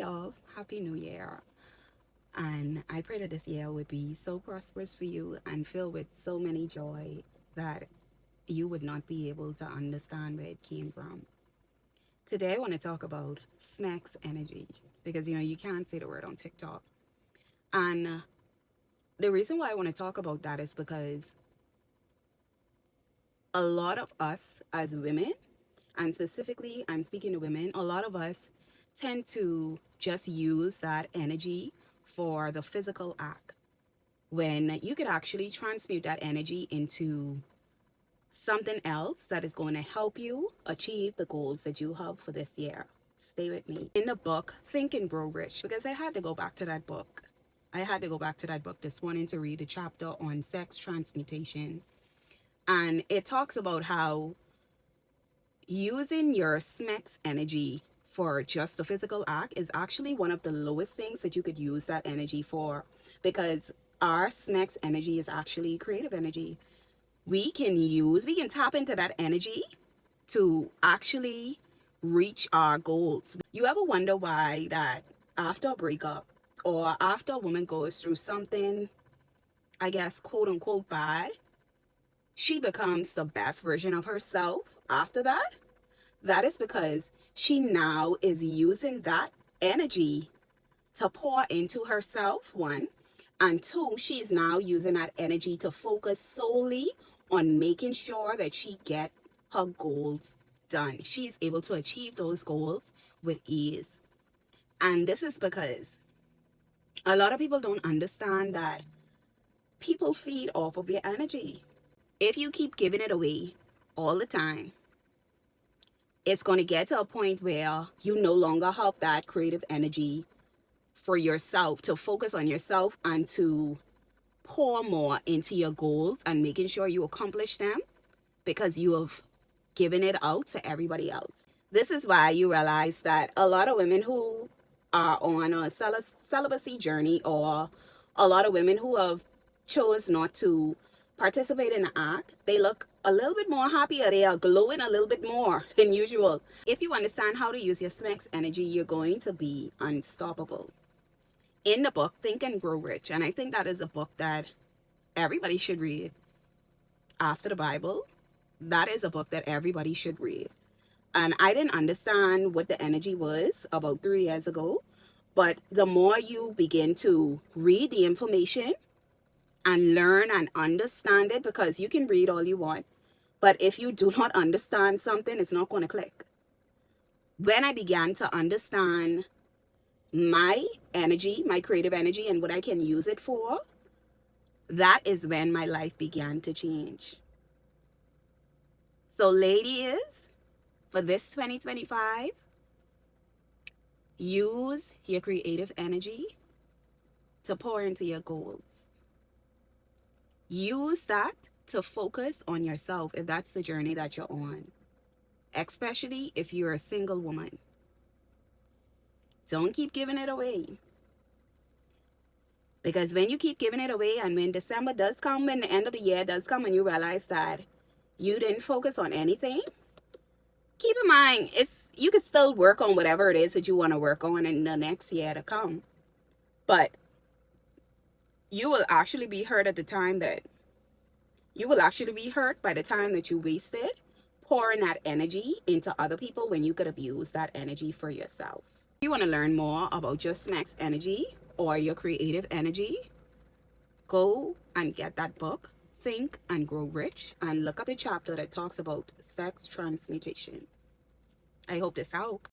y'all. Happy New Year. And I pray that this year would be so prosperous for you and filled with so many joy that you would not be able to understand where it came from. Today, I want to talk about Smex energy because you can't say the word on TikTok. And the reason why I want to talk about that is because a lot of us as women, and specifically I'm speaking to women, a lot of us tend to just use that energy for the physical act when you could actually transmute that energy into something else that is going to help you achieve the goals that you have for this year. Stay with me. In the book Think and Grow Rich, because I had to go back to that book. I had to go back to that book this morning to read a chapter on sex transmutation. And it talks about how using your SMEX energy for just the physical act is actually one of the lowest things that you could use that energy for, because our SMEX energy is actually creative energy. We can tap into that energy to actually reach our goals. You ever wonder why that after a breakup or after a woman goes through something, I guess, quote unquote bad, she becomes the best version of herself after that? That is because she now is using that energy to pour into herself, one. And two, she is now using that energy to focus solely on making sure that she get her goals done. She is able to achieve those goals with ease. And this is because a lot of people don't understand that people feed off of your energy. If you keep giving it away all the time, it's going to get to a point where you no longer have that creative energy for yourself to focus on yourself and to pour more into your goals and making sure you accomplish them because you have given it out to everybody else. This is why you realize that a lot of women who are on a celibacy journey, or a lot of women who have chose not to participate in the act, they look a little bit more happier. They are glowing a little bit more than usual. If you understand how to use your SMEX energy, you're going to be unstoppable. In the book Think and Grow Rich, and I think that is a book that everybody should read after the Bible. That is a book that everybody should read. And I didn't understand what the energy was about 3 years ago, but the more you begin to read the information and learn and understand it, because you can read all you want, but if you do not understand something, it's not going to click. When I began to understand my energy, my creative energy, and what I can use it for, that is when my life began to change. So ladies, for this 2025, use your creative energy to pour into your goals. Use that to focus on yourself if that's the journey that you're on, especially if you're a single woman. Don't keep giving it away. Because when you keep giving it away, and when December does come, when the end of the year does come, and you realize that you didn't focus on anything, keep in mind, you can still work on whatever it is that you want to work on in the next year to come. But you will actually be hurt at the time that you will actually be hurt by the time that you wasted pouring that energy into other people when you could have used that energy for yourself. If you want to learn more about your SMEX energy or your creative energy, go and get that book, Think and Grow Rich, and look up the chapter that talks about sex transmutation. I hope this helped.